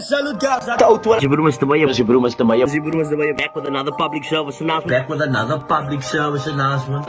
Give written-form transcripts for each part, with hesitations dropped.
Salute guys. Jibrumas to Maya. Jibrumas to Maya. Jibrumas to Maya. Back with another public service announcement. Back with another public service announcement.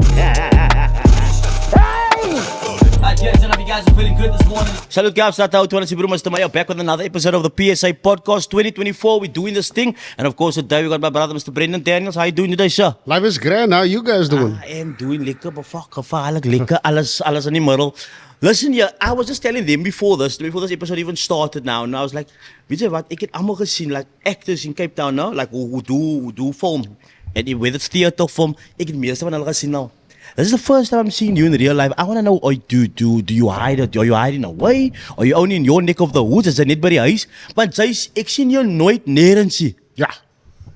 Gents, I hope you guys are feeling good this morning. Salute guys, shout out to Jibrumas to Maya. Back with another episode of the PSA Podcast 2024. We're doing this thing. And of course, today we got my brother, Mr. Brendon Daniels. How you doing today, sir? Life is grand. How you guys doing? I am doing lekker, but fuck, gevaarlijk lekker. Alles in die middel. Listen, yeah, I was just telling them before this episode even started now, and I was like, weet jy wat, ek het allemaal gesien, like actors in Cape Town, no? Like, who do film, and whether it's theater film, ek het meeste van hulle gesien nou. This is the first time I'm seeing you in real life. I want to know, do you hide it? Are you hiding away? Are you only in your neck of the woods? Is it net by die huis? Want ek sien jou nooit nergens nie. Ja,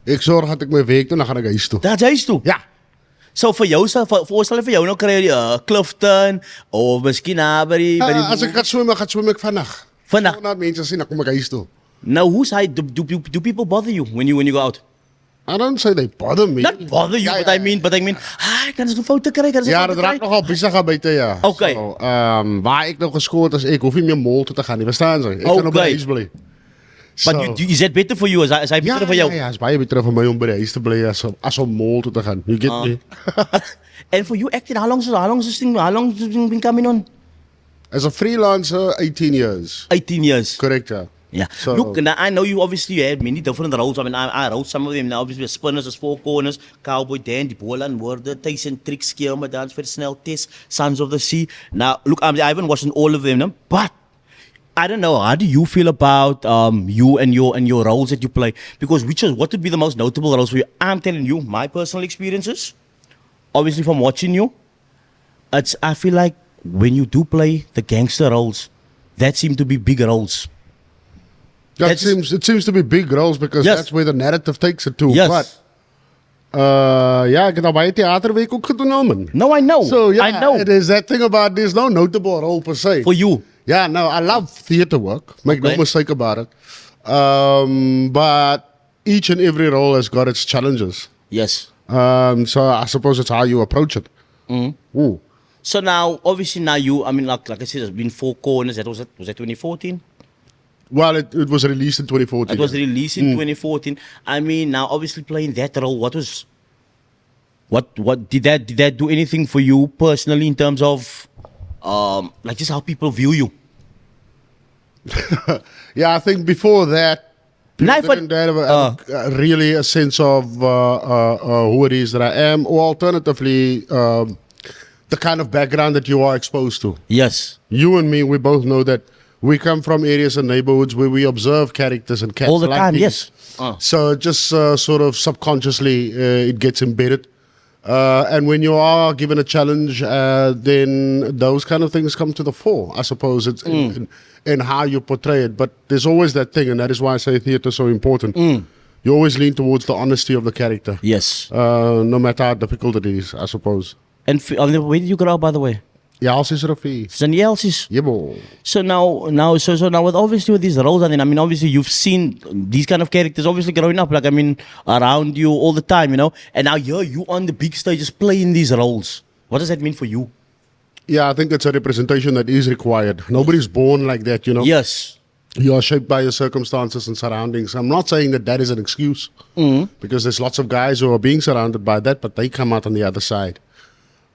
ek sorg dat ek my werk doen, dan gaan ek huis toe. Dat is huis toe? Ja. So vir jou, voorstel vir jou nou kry jy Clifton, of miskien by die... As ek gaan swem ek vannacht. Vannacht? Nou mense sien, dan kom ek huis toe. Now, who's hide? Do people bother you when you go out? I don't say they bother me. Not bother you, but I mean, kan ons 'n foto kry? Ja, dat raak nogal besig buite, ja. Okay. So, waar ek nou geskoot is, ek hoef nie meer mall toe te gaan nie, verstaan jy? Ek kan op die huis bly. But is that better for you? Is hy beter vir jou? Ja, is baie beter vir my om by die huis te bly as om mall toe te gaan. You get me? And for you acting, how long has this thing been coming on? As a freelancer, 18 years. 18 years. Correct, yeah. Yeah. So, look, now I know you obviously had many different roles. I mean, I wrote some of them now. Obviously, Spinners as Four Corners, Cowboy Dan, Die Bola en Woorde, Tyson Tricks, Skierma Dance, Very Snel Test, Sons of the Sea. Now, look, I haven't watched all of them, no? But I don't know. How do you feel about you and your roles that you play? Because what would be the most notable roles for you? I'm telling you, my personal experiences. Obviously, from watching you, I feel like when you do play the gangster roles, that seem to be big roles. It seems to be big roles because that's where the narrative takes it to. Yes. But ja, ek het al baie theaterwerk ook gedoen, man. No, I know. So yeah, I know. It is that thing about there's no notable role per se. For you. Yeah, no, I love theater work. Make no mistake about it. But each and every role has got its challenges. Yes. So I suppose it's how you approach it. Mm-hmm. Ooh. So now, obviously now you, I mean, like I said, it's been Four Corners. Was that 2014? Well, it was released in 2014. It was released in 2014. I mean, now obviously playing that role, what did that do anything for you personally in terms of like just how people view you? Yeah, I think before that, people didn't have really a sense of who it is that I am, or alternatively, the kind of background that you are exposed to. Yes. You and me, we both know that we come from areas and neighborhoods where we observe characters and cats all the like time. these. Yes. So just sort of subconsciously, it gets embedded. And when you are given a challenge, then those kind of things come to the fore. I suppose it's in how you portray it. But there's always that thing, and that is why I say theater is so important. You always lean towards the honesty of the character. Yes. No matter how difficult it is, I suppose. And where did you grow up, by the way? Jelsies Rafie. Zijn die Jelsies? Jebbo. So now with these roles, and then I mean, obviously you've seen these kind of characters obviously growing up, like I mean, around you all the time, you know. And now you on the big stages playing these roles. What does that mean for you? Yeah, I think it's a representation that is required. Nobody's born like that, you know. Yes. You are shaped by your circumstances and surroundings. I'm not saying that is an excuse, because there's lots of guys who are being surrounded by that, but they come out on the other side.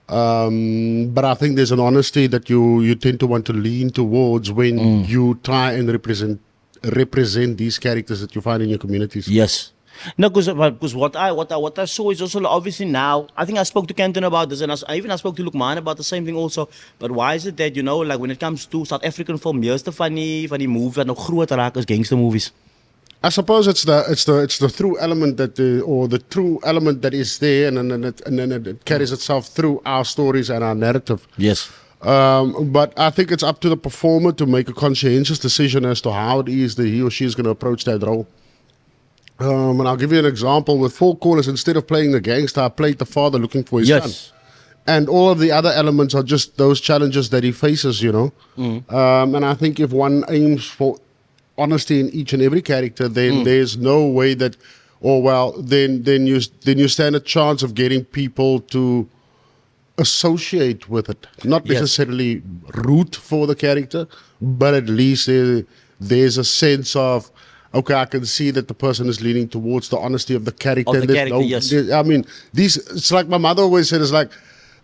But I think there's an honesty that you tend to want to lean towards when you try and represent these characters that you find in your communities. Yes. No, because what I saw is also obviously now, I think I spoke to Kenton about this, and I spoke to Lukman about the same thing also. But why is it that, you know, like when it comes to South African film, here's the funny movies that nou groot raak as gangster movies? I suppose it's the true element the true element that is there, and then it carries itself through our stories and our narrative. Yes. But I think it's up to the performer to make a conscientious decision as to how it is that he or she is going to approach that role. And I'll give you an example. With Four Corners, instead of playing the gangster, I played the father looking for his son. And all of the other elements are just those challenges that he faces, you know. And I think if one aims for honesty in each and every character, then there's no way that, then you stand a chance of getting people to associate with it. Not necessarily root for the character, but at least there's a sense of okay, I can see that the person is leaning towards the honesty of the character. Of the There's character, yes. I mean, it's like my mother always said, it's like,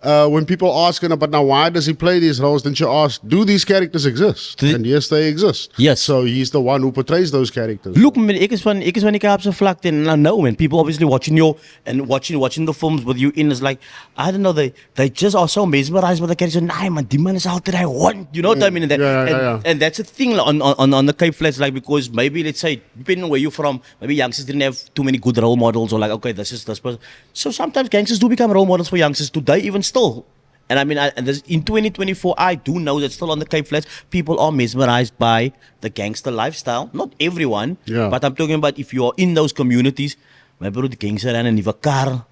when people ask her, but now why does he play these roles? Then she asks, do these characters exist? And yes, they exist. Yes. So he's the one who portrays those characters. Look, man, ek is van die Kaapse vlakte en I know, man, people obviously watching you and watching the films with you in is like, I don't know, they just are so mesmerized by the character. Nah, man, die man is altijd I want. You know what I mean? And, and that's the thing on the Cape Flats, like, because maybe, let's say, depending on where you're from, maybe youngsters didn't have too many good role models or like, okay, this is this person. So sometimes gangsters do become role models for youngsters today, even still. And I mean, in 2024, I do know that still on the Cape Flats, people are mesmerized by the gangster lifestyle. Not everyone, but I'm talking about if you're in those communities. My bro, die gangster ren 'n nuwe kar,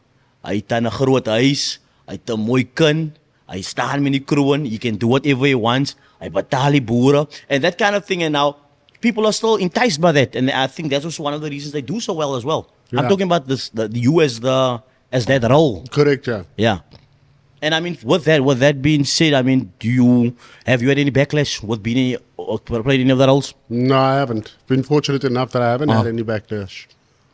hy het 'n groot huis, hy het 'n mooi kind, hy staan met die kroon, he can do whatever he wants, hy betaal die boere, and that kind of thing. And now, people are still enticed by that, and I think that's also one of the reasons they do so well as well. I'm talking about the you as that role. Correct, yeah. Yeah. And I mean, with that being said, I mean, have you had any backlash with being or playing any of the roles? No, I haven't. Been fortunate enough that I haven't had any backlash.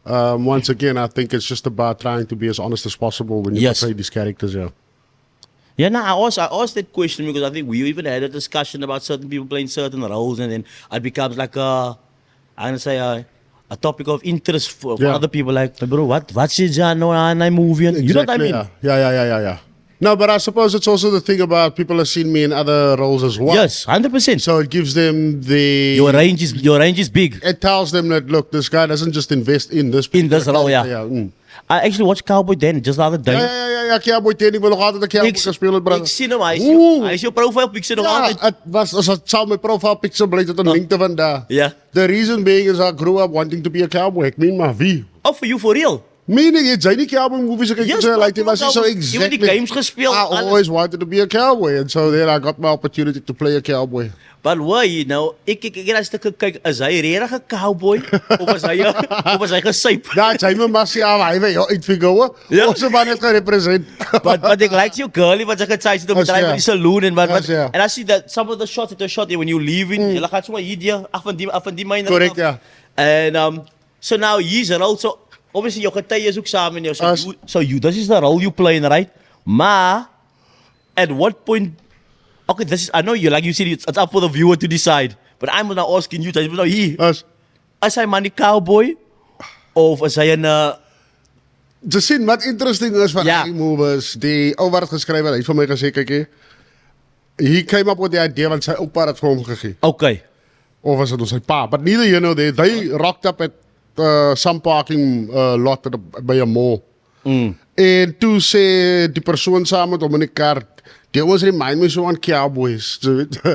Once again, I think it's just about trying to be as honest as possible when you portray these characters, yeah. Yeah, no, I asked that question because I think we even had a discussion about certain people playing certain roles, and then it becomes like a topic of interest for other people. Like, bro, what's your genre and I'm moving? Exactly, you know what I mean? Yeah. No, but I suppose it's also the thing about people have seen me in other roles as well. Yes, 100%. So it gives them your range is big. It tells them that, look, this guy doesn't just invest in this role, I actually watched Cowboy Dan just the other day. Ja, Cowboy Dan, ik wil nog altijd een Cowboy gaan spelen, brother. Ik zie hem, hij is je profile picture nog altijd. Als het zou mijn profile picture blijkt het een link te vandaag. Ja. The reason being is I grew up wanting to be a cowboy. Ik meen maar wie? Oh, for you, for real? Meaning, het zijn die cowboy movies. Like, it was so exactly. Je hebt die games gespeeld. I always wanted to be a cowboy. And so then I got my opportunity to play a cowboy. But why, you know, ik het een stukje kyk, is hy regtig 'n cowboy of is hy gesyp? Ja, sy my massie hy wil uitfigure. Ons man het gerepresent. But ek like your girlie wat sy gesê het om drive in die saloon en and I see that some of the shots that are shot when you leaving, jy gaan sommer hier af van die myne. Correct, ja. And so now he's also obviously jou getuie is ook saam met jou. So you this is the role you play, right? Maar at what point? Okay, I know you, like you said, it's up for the viewer to decide. But I'm now asking you, is hy man die cowboy? Of is hy te sien, wat interesting is van die movies, die ou wat het geskryf het, hy het vir my gesê, kyk he came up with the idea, want sy oupa het vir hom gegee. Okay. Of was het sy pa? But neither, you know, they rocked up at some parking lot by a mall. En toe sê die persoon saam met hom in die kar, they always remind me so on cowboys.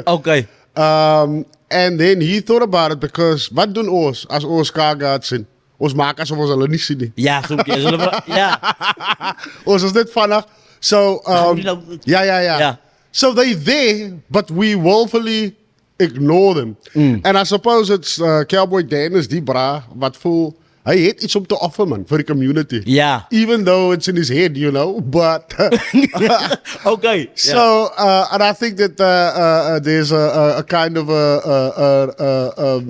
Okay. And then he thought about it because wat doen ons as ons kagaat sien? Ons maak asof ons hulle nie sien nie. Ja, soms ja. Ons is net vannig. So yeah. So they there, but we willfully ignore them. And I suppose it's Cowboy Dan is die bra wat voel hy het iets om te offer, man, for the community. Yeah. Even though it's in his head, you know, but okay. So and I think that there's a kind of a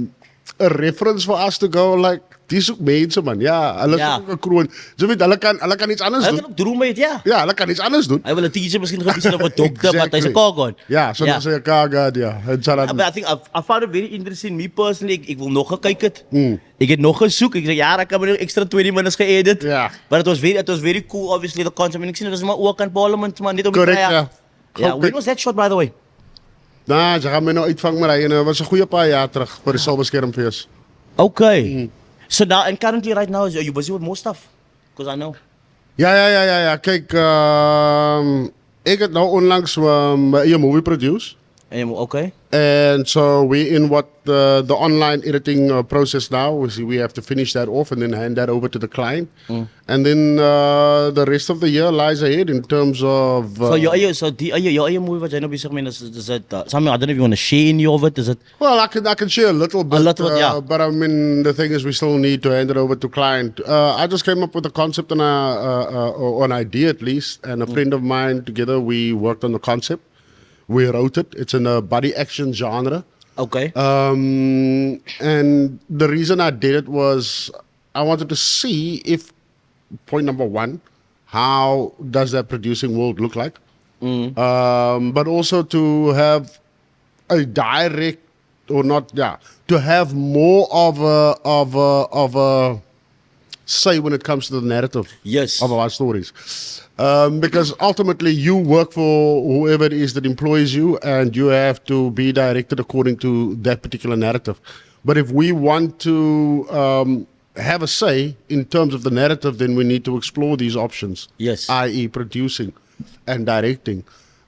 reference for us to go like, dis ook mense, man. Ja, hulle is ook 'n kroon. So weet hulle kan iets anders doen. Hulle kan ook droom met ja. Ja, hulle kan iets anders doen. Hy wil 'n teacher miskien gewys op 'n dokter, maar hy's 'n kagon. Ja, so dan sê 'n kagon, ja. But I think I found it very interesting. Me personally, ek wil nog gekyk het. Ek het nog gesoek. Ek sê ja, ek het nog extra 20 minutes geëdit. Ja. But it was very cool, obviously, the concept. En ek sien dit was maar ook aan Parliament, man, net om correct, ja. Yeah, when was that shot, by the way? Nou, ze gaan my nou uitvang maar hy en was 'n goeie paar jaar terug vir die Silverskermfees. Okay. So now, and currently right now, are you busy with more stuff? Because I know. Ja. Kijk, ik heb nou onlangs een movie produce. Okay. And so we're in what the online editing process now. We have to finish that off and then hand that over to the client. And then the rest of the year lies ahead in terms of... so your movie wat jy nou besig mee is it something, I don't know if you want to share any of it, is it? Well, I can share a little bit. But I mean, the thing is we still need to hand it over to client. I just came up with a concept and an idea at least. And a friend of mine, together we worked on the concept. We wrote it. It's in a body action genre. Okay. And the reason I did it was I wanted to see if, point number one, how does that producing world look like? But also to have a direct or not, to have more of a say when it comes to the narrative Yes. of our stories. Because ultimately you work for whoever it is that employs you and you have to be directed according to that particular narrative. But if we want to have a say in terms of the narrative, then we need to explore these options, Yes. i.e. producing and directing.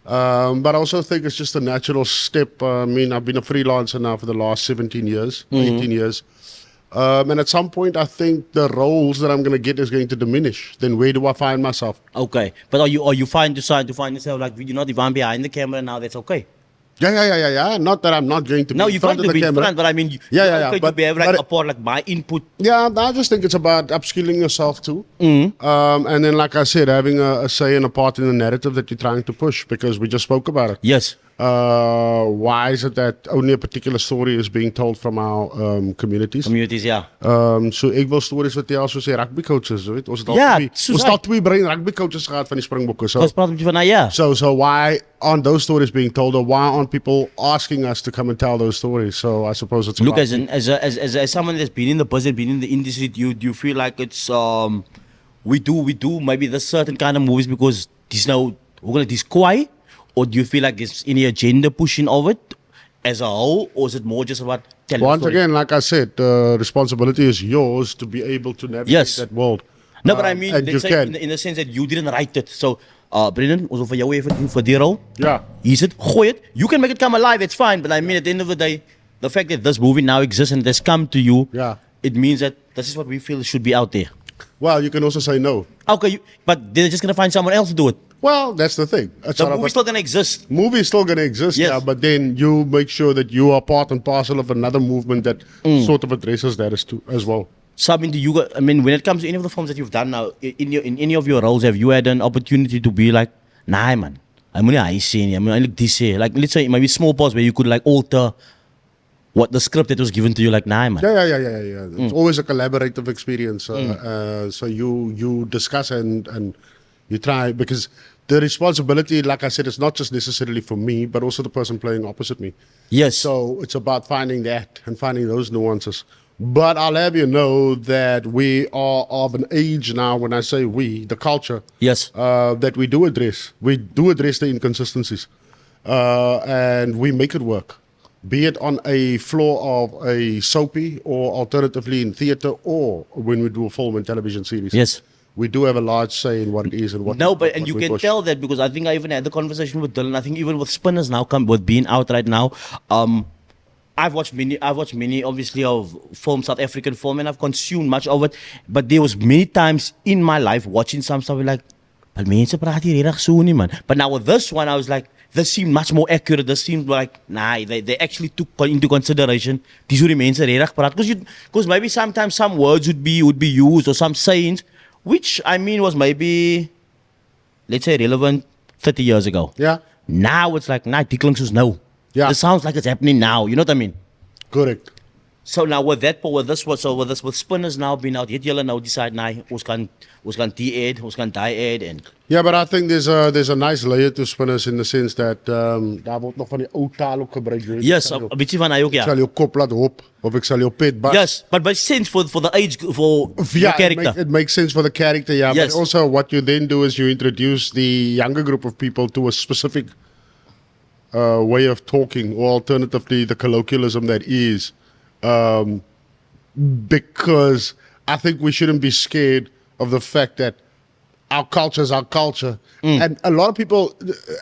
But I also think it's just a natural step. I mean, I've been a freelancer now for the last 17 years, 18 years. And at some point, I think the roles that I'm going to get is going to diminish. Then where do I find myself? Okay. But are you fine to find yourself like you're not even behind the camera now? That's okay. Yeah. Not that I'm not going to be No, in you're front going of to the be in camera. front, but I mean, Yeah. okay But, to be have like but a part like my input. yeah, I just think it's about upskilling yourself too. And then, like I said, having a say and a part in the narrative that you're trying to push, because we just spoke about it. Yes. Why is it that only a particular story is being told from our communities? Communities, ja. So ek wil stories vertel soos die rugby coaches, weet. Ons het al Ja, twee, soos ons het al twee brain rugby coaches gehad van die Springbokke. So Ons praat met jy van ja. So why aren't those stories being told, or why aren't people asking us to come and tell those stories? So I suppose it's Look, about as someone that's been in the business, been in the industry, do you feel like it's we do maybe the certain kind of movies because this now we're gonna this quiet, or do you feel like it's any agenda pushing of it as a whole, or is it more just about telling? once story? again, like I said, the responsibility is yours to be able to navigate Yes. that world. No, but I mean, and you let's say can. in the sense that you didn't write it. So, Brendon, ons wil vir jou even doen vir die rol. Yeah. Is it? Gooi it. You can make it come alive. It's fine. But I mean, at the end of the day, the fact that this movie now exists and it has come to you, Yeah. it means that this is what we feel should be out there. Well, you can also say no. Okay, but they're just gonna find someone else to do it. Well, that's the thing. It's The not movie's about- still gonna exist. movie is still going to exist, Yes. yeah, but then you make sure that you are part and parcel of another movement that sort of addresses that as well. So I mean, I mean, when it comes to any of the films that you've done now, in any of your roles, have you had an opportunity to be like, nah, man, I'm only I see, I'm only like this here. Like, let's say maybe small parts where you could like alter what the script that was given to you. Like, nah, man. Yeah. It's always a collaborative experience. So you discuss and you try, because the responsibility, like I said, is not just necessarily for me, but also the person playing opposite me. Yes. So it's about finding that and finding those nuances. But I'll have you know that we are of an age now, when I say we, the culture, Yes. that we do address. We do address the inconsistencies. And we make it work. Be it on a floor of a soapy, or alternatively in theater, or when we do a film and television series. Yes. We do have a large say in what it is and what. No, but and what you we can push. tell that because I think I even had the conversation with Dylan. I think even with Spinners now come with being out right now. I've watched many obviously of film, South African film, and I've consumed much of it. But there was many times in my life watching some stuff like, "But mense praat hier regtig so nie, man." But now with this one, I was like, this seemed much more accurate. This seemed like, nah, they actually took into consideration these were the mense regtig praat. Because maybe sometimes some words would be used, or some sayings, which I mean was maybe, let's say, relevant 30 years ago. Yeah, Now it's like, nah, die klink soos nou. Yeah. This sounds like it's happening now. You know what I mean? correct. So now with Spinners now being out, het julle nou decide, nah, ons kan die-ed, ons kan die-ed en Yeah, but I think there's a nice layer to Spinners in the sense that daar word nog van die ou taal ook gebruik. Weet. yes, Ek 'n bietjie van hy ook, sal ja. jou kop laat hop, of ek sal jou pet bas. Yes, but by sense for the age, for your Yeah, character. it makes sense for the character, yeah. Yes. But also what you then do is you introduce the younger group of people to a specific way of talking, or alternatively the colloquialism that is. Because I think we shouldn't be scared of the fact that our culture is our culture. And a lot of people,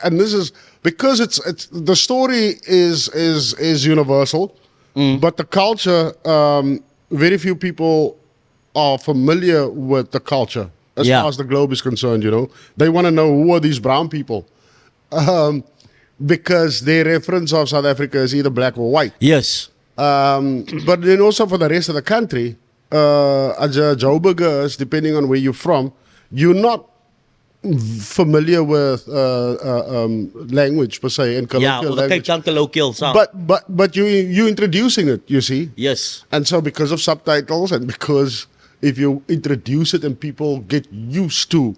and this is because it's the story is universal, but the culture, very few people are familiar with the culture as Yeah. far as the globe is concerned, you know. They want to know, who are these brown people? Because their reference of South Africa is either black or white. Yes. But then also for the rest of the country, as a Joburgers, depending on where you're from, you're not familiar with language per se and Yeah, colloquial or the language. Cape Town colloquial sound. But you introducing it, you see. Yes. And so because of subtitles and because if you introduce it and people get used to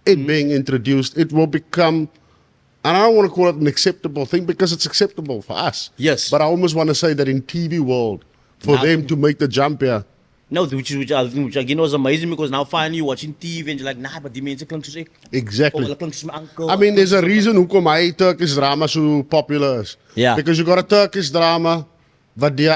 it being introduced, it will become, and I don't want to call it an acceptable thing because it's acceptable for us. Yes. But I almost want to say that in TV world, for them to make the jump here. No, which again was amazing because now finally you're watching TV and you're like, nah, but die mense klink soos ek. Exactly. Of hulle klink soos my uncle. I mean, there's a reason hoekom hy Turkish drama so popular is. Yeah. Because you got a Turkish drama wat deur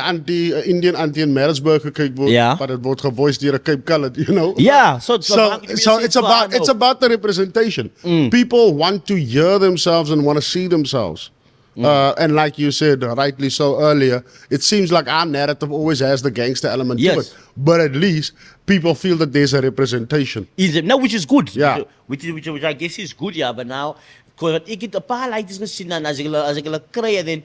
Indian anti in Maritzburg gekyk word, Yeah. but it word gevoiced deur 'n Cape Colored, you know. Yeah, so it's about the representation. People want to hear themselves and want to see themselves. And like you said, rightly so earlier, it seems like our narrative always has the gangster element to Yes. it. But at least people feel that there's a representation. No, which is good. Yeah. Which I guess is good, yeah. But now, because ek het 'n paar laites gesien en as ek hulle kry, then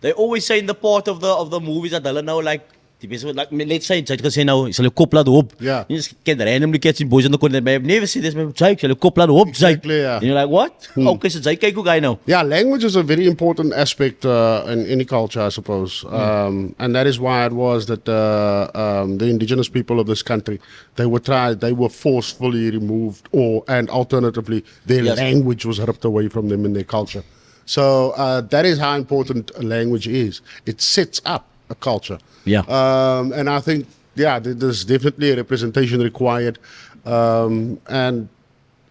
they always say in the part of the movies that hulle nou like die mense like let's say jy het gesê nou sal jou kop laat hop. Yeah. You just can randomly catch in boys in the corner. I've never seen this. Jake, sal jou kop laat hop, Jake. Exactly, yeah. And you're like, what? Okay, so Jake kyk hoe guy nou. Yeah, language is a very important aspect in any culture, I suppose. And that is why it was that the indigenous people of this country, they were forcefully removed and alternatively, their Yes. language was ripped away from them in their culture. So that is how important a language is. It sets up a culture. Yeah. And I think, yeah, there's definitely a representation required. And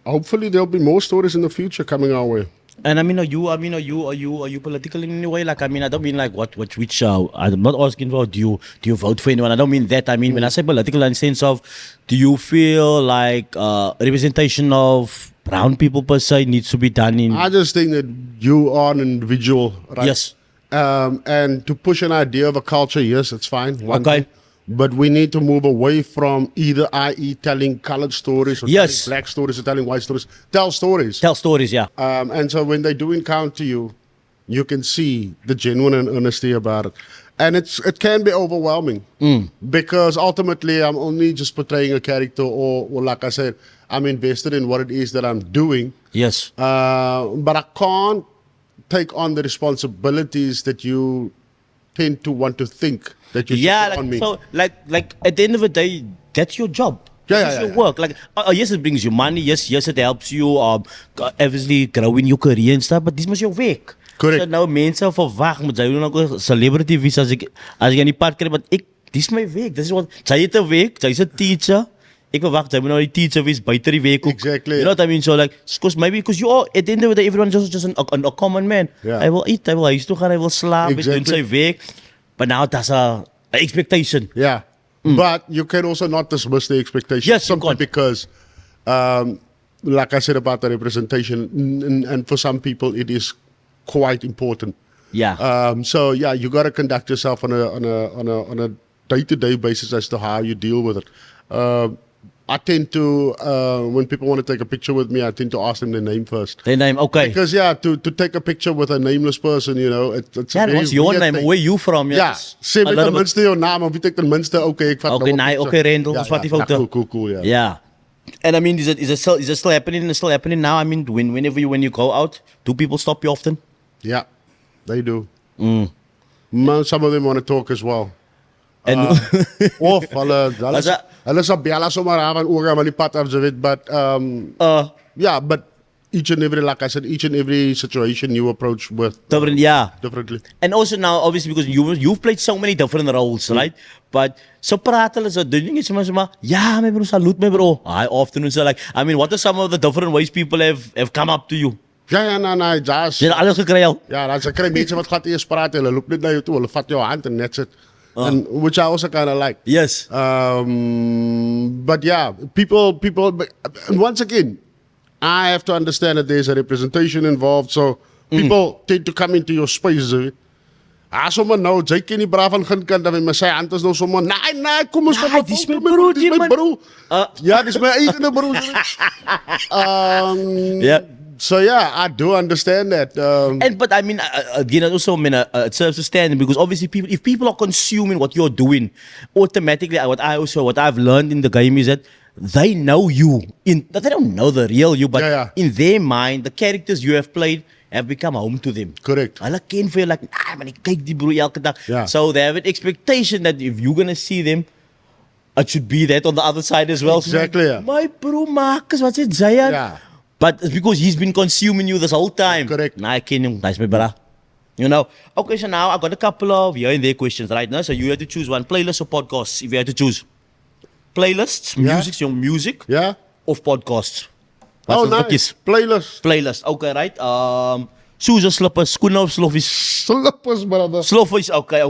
hopefully there'll be more stories in the future coming our way. And I mean, are you political in any way? Like, I mean, I don't mean like which. I'm not asking for do you vote for anyone? I don't mean that. I mean when I say political, in the sense of, do you feel like representation of brown people per se needs to be done in? I just think that you are an individual, right? Yes. And to push an idea of a culture, yes, it's fine. One Okay. thing. But we need to move away from either, i.e., telling colored stories or Yes. telling black stories or telling white stories. Tell stories. Tell stories, yeah. And so when they do encounter you, you can see the genuine and honesty about it. And it can be overwhelming because ultimately I'm only just portraying a character or like I said, I'm invested in what it is that I'm doing. Yes. But I can't take on the responsibilities that you tend to want to think that you should Yeah, put on like, me. so like at the end of the day, that's your job. That's your work. Like, yes, it brings you money. Yes, it helps you obviously grow in your career and stuff. But this was your werk. Correct. So nou mense verwag moet jy nou 'n celebrity wees as ek aan die pad kry, want dis my werk. Dis wat jy het 'n werk, jy's 'n teacher. Ek verwag jy moet nou die teacher wees buite die werk ook. Exactly. You know what I mean? So like, because you are at the end of the day, everyone is just a common man. Yeah. I will eat, I will huis toe gaan, I will slaap, ek doen Exactly. sy werk. But now that's a expectation. Yeah. But you can also not dismiss the expectation. Yes, you simply can't. because, like I said about the representation, and for some people it is quite important. Yeah. So yeah, you got to conduct yourself on a day-to-day basis as to how you deal with it. I tend to, when people want to take a picture with me, I tend to ask them their name first. Their name, okay. Because yeah, to take a picture with a nameless person, you know, it's Yeah, a very what's your weird name? thing. Where you from? Ja, sê met ten minste jou naam, of weet ek ten minste, okay, ek vat Okay, nou 'n nee, picture. okay, Rendel, ons vat die foto. Cool, yeah. Yeah. And I mean, is it still happening? It's still happening now. I mean, when you go out, do people stop you often? Yeah, they do. Some of them want to talk as well. And Of hulle As a- hulle sal bel as sommer aan oor aan die pad af, jy weet, but yeah, but each and every situation you approach with different, yeah. differently. And also now, obviously, because you've played so many different roles, right? But so praat hulle so doen jy sommer, yeah, my bro, salute my bro. Hi, afternoon. So like, I mean, what are some of the different ways people have come up to you? Ja, nee, just Jy het alles gekry al. ja, dan kry mense wat glad eers praat, hulle loop net na jou toe, hulle vat jou hand and that's it. And which I also kind of like. Yes. But yeah, people, and once again, I have to understand that there's a representation involved. So people tend to come into your space. Sommer nou, jy ken nie braaf aan geen kant, en sy hand is nou sommer, nee, kom ons Nee, dis my broer, dis my man. broer. Ja, dis my eigene broer. Yeah. So yeah, I do understand that. But I mean, again, also, I mean, it serves to stand because obviously, if people are consuming what you're doing, automatically, what I've learned in the game is that they know you. They don't know the real you, but in their mind, the characters you have played have become home to them. Correct. Hulle ken vir jou like, man, ek kyk die broer elke dag. Yeah. So they have an expectation that if you're gonna see them, it should be that on the other side as well. Exactly, So, my bro Marcus, wat sê Zayan? Yeah. But it's because he's been consuming you this whole time. Correct. Nah, I ken him. That's my brother. You know. Okay, so now I got a couple of here and there questions right now. So you have to choose one, playlist or podcasts. If you had to choose playlists, your music, of podcasts. What's nice. Playlist. Okay, right. Shoes or slippers, skoene of sloffies. Slippers, brother. Sloffies. Okay.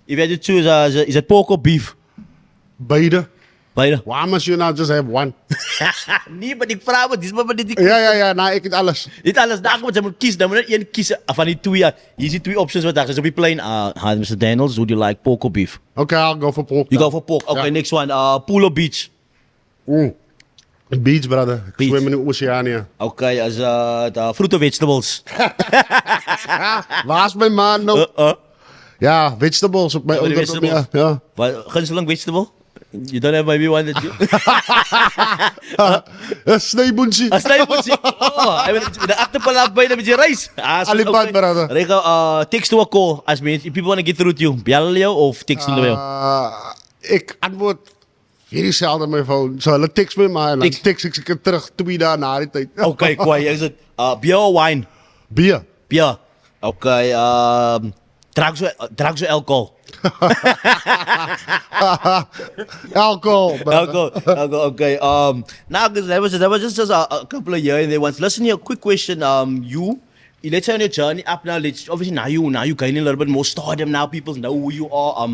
If you had to choose, is it pork or beef? Beide. Why must you not just have one? Nee, maar ik vraag me, dis maar dit. Ja, nou, ik het alles. Dit alles, daar moet je moet kiezen. Dan moet je één kiezen van die twee. Hier is die twee options wat daar is op die plane. Hi, Mr. Daniels, would you like pork or beef? Okay, I'll go for pork. You go for pork. Okay, next one. Pool or beach? Beach, brother. Ik zwem in de Oceania. Okay, as fruit or vegetables? Waar is mijn man nou? Ja, vegetables op mijn ondergrond. Ja. Gunsteling vegetable? You don't have maybe one that you... Een snijboentje. Een snijboentje. Oh, de achterpalaat bijna met je rijst. Alibad, brother. Rega, text or call. As if people want to get through to you. Bel jou of text jou? Ik antwoord heel zelden mijn phone. Zo, hulle text me maar en dan text ik terug 2 dagen na die tijd. Okay, kwaai. Is het beer or wine? Beer. Okay, drugs or alcohol? Alcohol. Okay. Now, because that was just a couple of years and there once. Listen here, quick question. Let's say on your journey up now. Obviously now you gaining a little bit more stardom. Now people know who you are.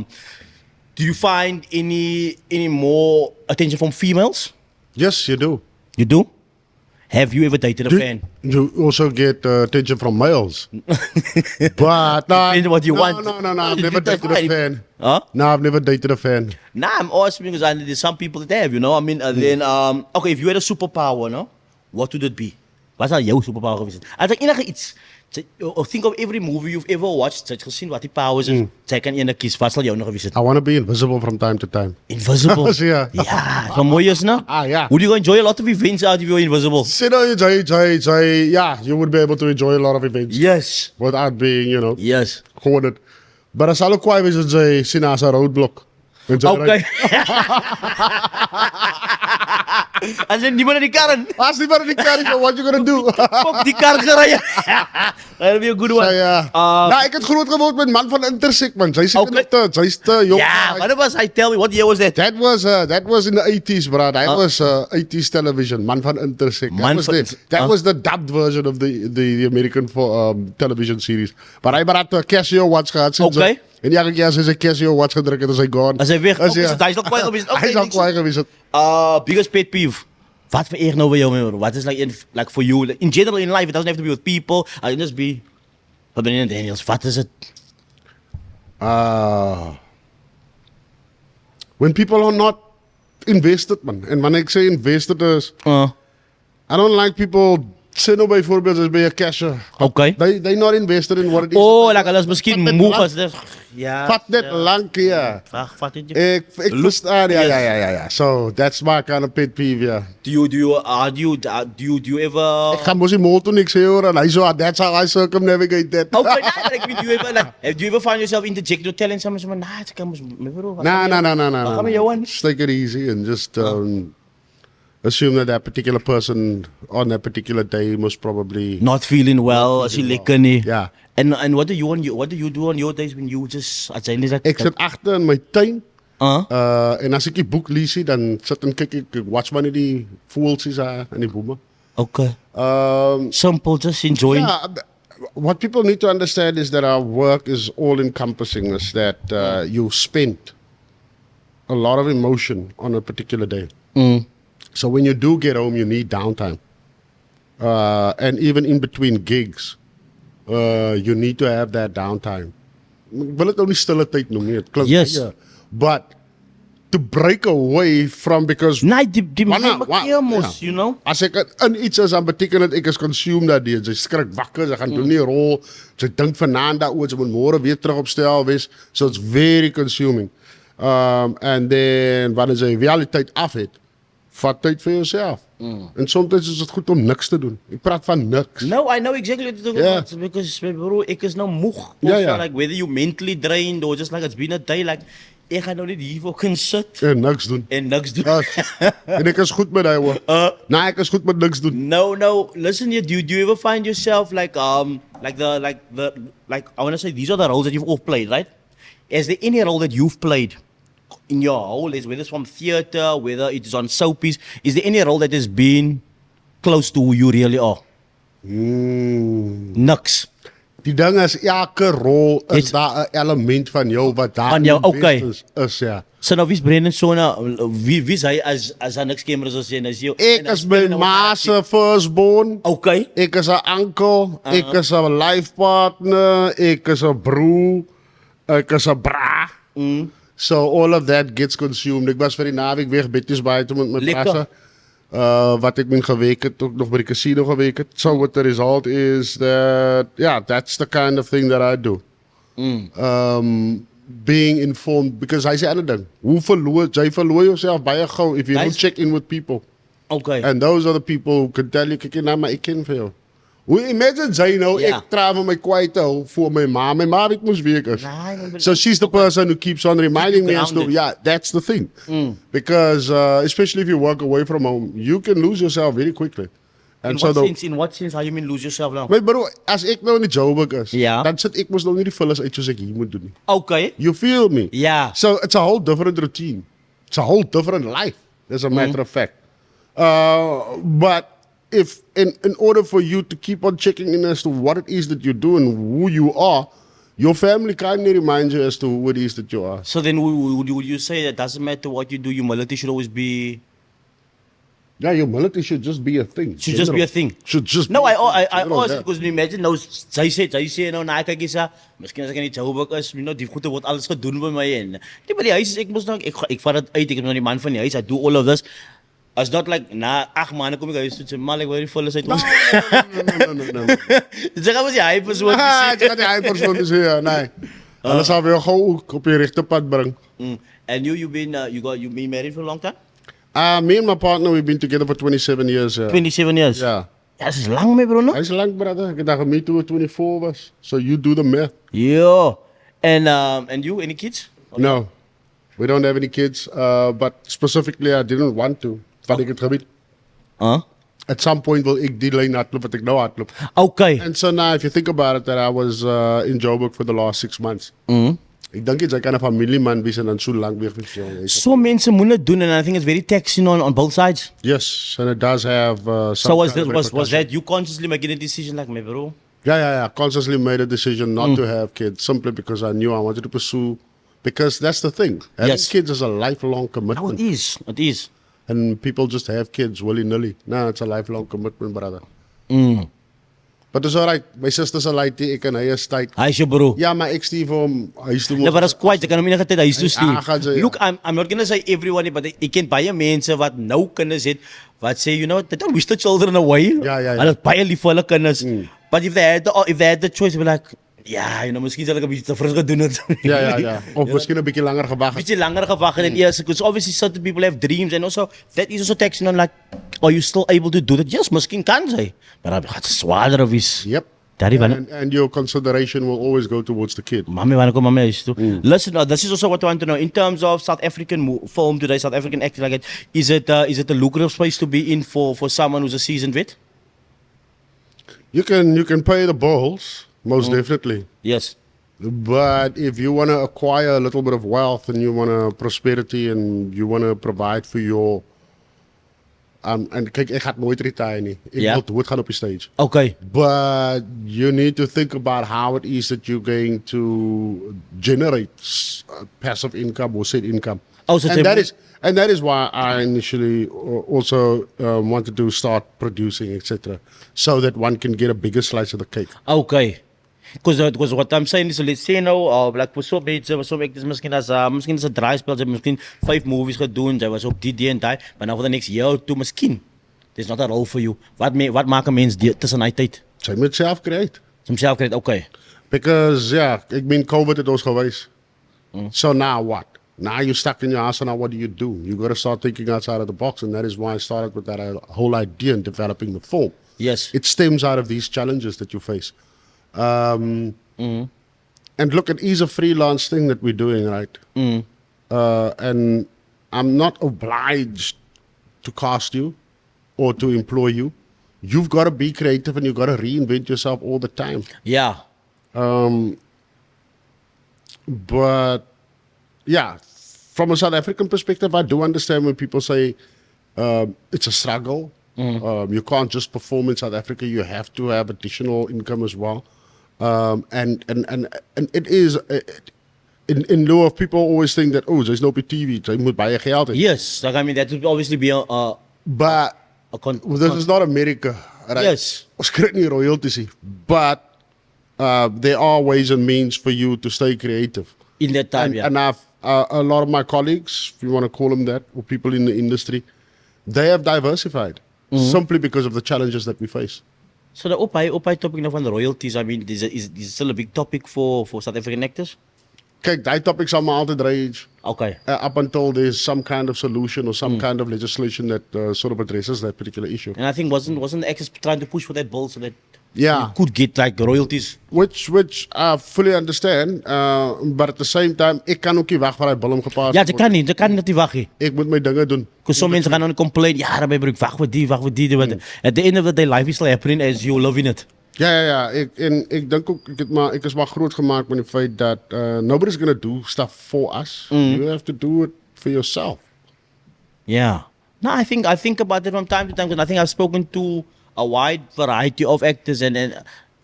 Do you find any more attention from females? Yes, you do. You do? Have you ever dated a fan? You also get attention from males. But what you want. No, I've never dated a fan. Huh? No, I've never dated a fan. Nah, I'm asking because there's some people that have, you know. I mean, then, okay, if you had a superpower, no? What would it be? Wat zou jouw superpower geweest zijn? Als ik enige iets... Think of every movie you've ever watched. Jy het gezien wat die powers is. Jy kan ene kies. Wat sal jou nog geweest zijn? I want to be invisible from time to time. Invisible? Ja. Ja, wat mooi is, no? Ja. Would you enjoy a lot of events out if you're invisible? Yeah, you would be able to enjoy a lot of events. Yes. Without being, you know... Yes. Gewoon het. Maar dat zal ook kwaai wezen dat jy sien as 'n roadblock. Okay. As in, niemand in die kar. As niemand in die kar is, what you gonna do? Fuck die kar gereden. That'll be a good one. So, nou, ik heb groot geword met man van Intersect, man. Zij is te jong. Yeah, what was I tell me? What year was that? That was in the 80s, bro. That was 80s television. Man van Intersect. That was the dubbed version of the American television series. Maar hij had Casio Watch gehad. Okay. En elke keer als hij zijn Casio Watch gedrukt en is hij gone. Als hij weg is, hij is al kwijt geweest. Hij is al kwijt geweest. Biggest pet peeve. Wat voor eer nou bij jou, man? What is like for you? In general in life, it doesn't have to be with people. I can just be... Brendon Daniels, wat is het? When people are not invested, man. En wanneer ik zeg invested is... I don't like people... Sê nou bijvoorbeeld as by 'n cashier. Okay. They not invested in what it is. Oh, like hulle is miskien moeg as dit. Ja. Vat net lank hier. Vat dit. Ik verstaan. Ja. So that's my kind of pet peeve, yeah. Do you ever... Ik ga mos die motor niks sê hoor en hy so that's how I circumnavigate that. Okay, do you ever find yourself interjecting or telling someone, nah, ek kan mos bro. No. Come here one. Just take it easy and just assume that particular person on that particular day must probably not feeling well as jy lekker nie. Yeah. And what do you do on your days when you just ek sit agter in my tuin. En as ek die boek lees, dan sit en kyk ek watch maar net die voeltjies in die bome. Okay. Simple, just enjoying. Yeah, what people need to understand is that our work is all encompassing. Is that you spend a lot of emotion on a particular day. So when you do get home, you need downtime. And even in between gigs, you need to have that downtime. Ek wil het nou nie stille tyd noem nie. Yes. But to break away from, because... Nee, die mos, you know. As ek in iets is, dan beteken dit ek is consumed dat die. Sy skrik wakker, sy gaan doen nie rol. Sy dink vanaand daaroor, sy moet môre weer terug op stel wees. So it's very consuming. En dan, wanneer je realiteit af hebt, vat tijd voor jezelf. En soms is het goed om niks te doen. Ik praat van niks. No, I know exactly what you're talking Yeah. about. Because, bro, ik is nou moeg. Ja, Also, ja. Like, whether you mentally drained or just like it's been a day, like, ik ga nou niet hiervoor kunnen sit En niks doen. en niks doen. En ik is goed met hij hoor. Nee, ik is goed met niks doen. No. Listen, do you ever find yourself like I want to say these are the roles that you've all played, right? Is there any role that you've played in your whole, whether it's from theater, whether it is on soapies, is there any role that has been close to who you really are? Niks. Die ding is, elke rol is Het- daar een element van jou wat daar Van jou, in oké. is, ja. So nou, wie is Brendon Sona? Wie is hy as hy niks cameras as jy? As jy Ik is mijn ma's firstborn. Okay. Ik is een uncle. Ik is een life partner. Ik is een broer. Ik is een bra. So all of that gets consumed. Ik was voor die naweek weg bitjes buiten met mijn Lekker. klasse. Wat ik ben geweken, ook nog bij de casino geweken. So what the result is that, yeah, that's the kind of thing that I do. Being informed, because hij zei een ding. Jij verloor jezelf bij gauw if you don't Nice. check in with people. Okay. And those are the people who can tell you, kijk nou, maar ik ken veel. Hoe imagine zij nou, Ja. ik travel mij kwijt voor mijn ma. Mijn ma weet moest werken. Nee, So she's the person who keeps on reminding me as to, grounded. yeah, that's the thing. Because especially if you work away from home, you can lose yourself very quickly. And In what sense how you mean lose yourself now? Maar bro, als ik nou in de Joburg is, Ja. dan zit ik moest nog niet die vullis uit zoals ik hier moet doen. Okay. You feel me? Ja. So it's a whole different routine. It's a whole different life, as a matter of fact. But if in order for you to keep on checking in as to what it is that you do and who you are, your family kindly remind you as to who it is that you are. So then would you say that doesn't matter what you do, humility should always be Yeah, humility should just be a thing. should just be a thing. Should just No, be I a thing. I General, asked yeah. because imagine nou sy sê nou na kyk isa, miskien as ek in die Joburg is, you know, die goede word alles gedoen by my en die by die huis is ek mos nou ek vat dit uit, ek is nou die man van die huis, I do all of this. It's not like na 8 maande kom ek huis toe sê maar ek wil die volle uit ons. No. Dit sê was jy persoon Ah, ik ga die eigen persoon dus hier, nee. Anders zou we gewoon op je rechte pad brengen. And you've been you been married for a long time? Me and my partner, we've been together for 27 years. 27 years. Yeah. Ja, dat is lang mee bro, no? Hij is lang, brother. Ik dacht me toen we 24 was. So you do the math. Yeah. And you any kids? No, we don't have any kids. But specifically, I didn't want to. Wat ik het gebied. At some point wil ik die lane hardlopen wat ik nou hardloop. Okay. And so now, if you think about it, that I was in Joburg for the last 6 months. Ik denk iets, ik kan een familieman wees en dan zo lang weer van So mense moet dit doen and I think it's very taxing on both sides. Yes, and it does have some So was kind of was repercussion. that you consciously making a decision like me bro? Yeah. Consciously made a decision not to have kids simply because I knew I wanted to pursue. Because that's the thing. Having Yes. kids is a lifelong No, commitment. it is. And people just have kids willy-nilly. No, it's a lifelong commitment, brother. But it's alright. My sister's a lighty. Ik en hij is tight. Hy is jou bro. Ja, maar ik stief om huis toe Ja, maar dat is kwijt. Ik kan hem enige tijd huis toe stuur. gaan ze, ja. Look, I'm not gonna say everyone, but ik ken baie mense wat nou kinders het, wat sê, you know, they don't wish the children away. Ja. Hulle is baie lief vir hulle kinders. But if they had the choice, they'd be like, ja, you know, miskien sal ek 'n bietjie te vroeg gedoen het. Ja. Of misschien een beetje langer gewacht. Bietjie langer gewag het en eers, because obviously certain people have dreams and also that is also taxing on like, are you still able to do that? Yes, miskien kan sy. Maar dan gaat het zwaarder wees. Yep. Daddy, wanneer And your consideration will always go towards the kid. Mami, wanneer kom mami huis toe? Listen, this is also what I want to know. In terms of South African film today, South African acting like it, is it a lucrative space to be in for someone who's a seasoned vet? You can pay the bills, most definitely. Yes. But if you want to acquire a little bit of wealth and you want to prosperity and you want to provide for your... en kijk, ik ga nooit retire niet. Ik Ja. wil dood gaan op je stage. Okay. But you need to think about how it is that you're going to generate passive income or set income. Oh, so And that is why I initially also wanted to start producing, etc. So that one can get a bigger slice of the cake. Okay. Because what I'm saying is, let's say nou, like for some actors, miskien as 'n draaispel, sy het miskien 5 movies gedoen, sy was op die en daai, maar nou for the next year or two, miskien. There's not a role for you. Wat maak 'n mens tussen daai tyd? Sy moet self create. Homself kry, okay. Because, yeah, ik ben COVID het ons geweest. So now what? Now you're stuck in your house, and now what do? You got to start thinking outside of the box, and that is why I started with that whole idea in developing the film. Yes. It stems out of these challenges that you face. And look, it is a freelance thing that we're doing, right? And I'm not obliged to cast you or to employ you. You've got to be creative and you've got to reinvent yourself all the time. Yeah. But yeah, from a South African perspective, I do understand when people say it's a struggle. You can't just perform in South Africa. You have to have additional income as well. And it is in lieu of people always think that there's no TV, so you moet baie geld hê. Yes. Like, I mean, that would obviously be But this is not America, right? Yes. Ons kry nie royalties nie. But there are ways and means for you to stay creative. in that time, yeah. And I've a lot of my colleagues, if you want to call them that, or people in the industry, they have diversified simply because of the challenges that we face. So the opai topic now van the royalties, I mean, is still a big topic for South African actors? Kijk, die topics are my altijd rage. Okay. Up until there's some kind of solution or some kind of legislation that sort of addresses that particular issue. And I think wasn't the actors trying to push for that bill so that Yeah. you could get like royalties? Which I fully understand, but at the same time, ek kan ook nie wag vir hy bil om gepaard Ja, jy kan nie wag nie. Ek moet my dinge doen. Because some mensen gaan dan complain, ja, daarbij broek, wacht voor die. At the end of the day, life is still happening as you loving it. Ja. Ek dink ook ek is maar groot gemaak met die feit dat nobody's gonna do stuff for us. You have to do it for yourself. Yeah. No, I think about it from time to time because I think I've spoken to a wide variety of actors and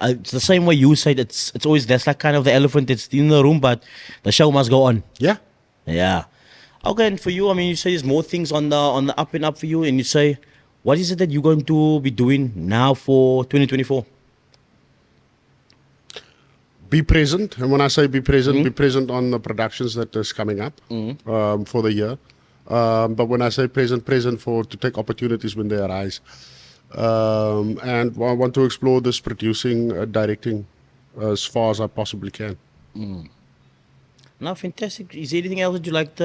it's the same way you said it's always that's like kind of the elephant that's in the room, but the show must go on. Yeah. Yeah. Okay, and for you, I mean, you say there's more things on the up and up for you, and you say, what is it that you're going to be doing now for 2024? Be present, and when I say be present on the productions that is coming up for the year. But when I say present to take opportunities when they arise. And I want to explore this producing, directing as far as I possibly can. No, fantastic. Is there anything else that you like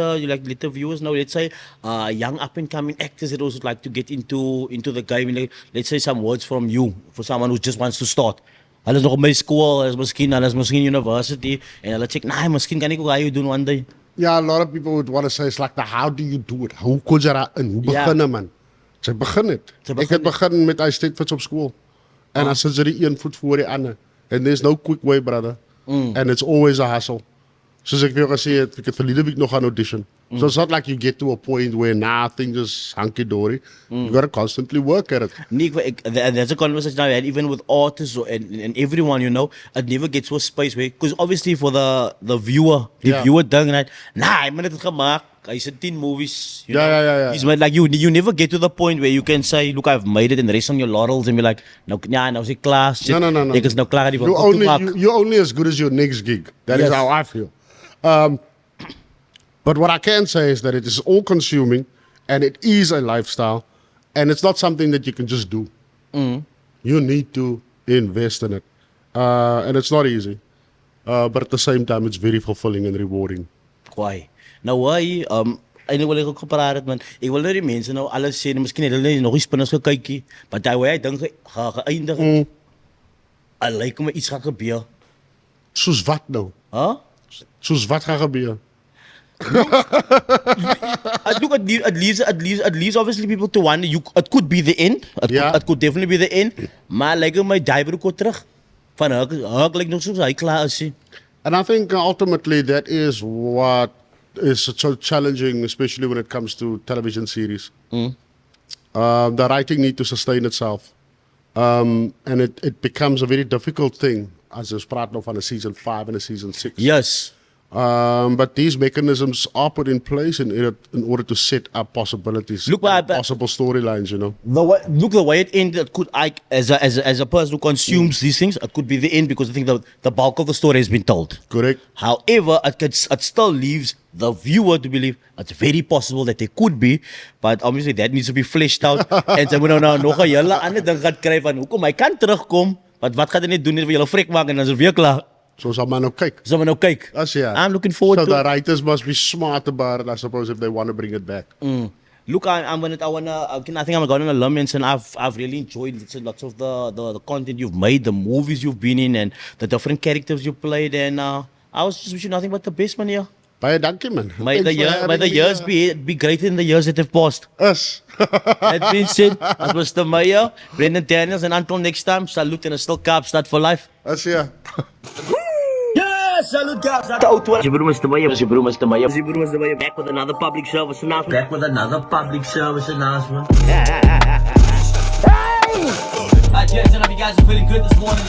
let the viewers know? Let's say young up and coming actors that also like to get into the game. Like, let's say some words from you for someone who just wants to start. Hulle is nog op my skool, hulle is miskien university en hulle check, nah, miskien kan ek ook hy doen one day. Yeah, a lot of people would want to say it's like, how do you do it? Hoe kom jy daarin? Hoe begin jy, man? Sy begin het. Ek het begin met hy steadfast op skool. En dan sit jy die een voet voor die ander. And there's no quick way, brother. And it's always a hustle. Soos ek vir jou gesê het, ek het verlede week nog aan audition. So it's not like you get to a point where things is hunky-dory. You got to constantly work at it. Nick, there's a conversation I had even with artists and everyone, you know, it never gets to a space where, because obviously for the viewer, viewer ding, right? Nah, I het gemaak. Hy's in 10 movies. You know? Yeah. He's like you never get to the point where you can say, look, I've made it and rest on your laurels and be like, nou is ek klaar. No. Ek is nou klaar die You're only as good as your next gig. That is how I feel. But what I can say is that it is all consuming and it is a lifestyle and it's not something that you can just do. You need to invest in it. And it's not easy. But at the same time, it's very fulfilling and rewarding. Why? Nou why, en ek wil ek ook gepraat het, man. Ek wil nou die mense nou alles sê, miskien het hulle nog die spinners gekykie, but die way hy dink geëindig het, lyk my iets gaan gebeur. Soos wat nou? Huh? Soos wat gaan gebeur? Look, at least obviously people to wonder, it could be the end. It could definitely be the end. Maar lyk my die broek ook terug. Van Herc lyk nog soos hy klaar is. And I think ultimately that is what is so challenging, especially when it comes to television series. The writing needs to sustain itself. And it becomes a very difficult thing as ons praat nou van a season 5 and a season 6. Yes. But these mechanisms are put in place in order to set up possibilities, possible storylines, you know. The way it ended, it could, as a person who consumes these things, it could be the end because I think the bulk of the story has been told. Correct. However, it still leaves the viewer to believe it's very possible that there could be, but obviously that needs to be fleshed out. En sy moet nou nog 'n hele ander ding gaan kry van hoekom hy kan terugkom, maar wat gaan hy net doen net vir julle vrek maak en dan is dit weer klaar. So sal maar nou kyk. So, nou kyk. As ja. I'm looking forward so to the it. writers must be smart about it, I suppose, if they want to bring it back. Look, I think I'm going on a alumnus, and I've really enjoyed lots of the content you've made, the movies you've been in, and the different characters you played. And I was just wishing nothing but the best, man. Yeah. Baie dankie man. May Thanks for having me, years be greater than the years that have passed. Us. That being said, that was Mr. Meyer, Brendon Daniels, and until next time, salute and a still Kaapstad for life. As ja. Salute Kaapstad. Je broer Mr. Meyer, je broer Mr. Meyer. Je broer Mr. Meyer, back with another public service announcement. Back with another public service announcement. Hey! Alright, gents, I hope you guys are feeling good this morning.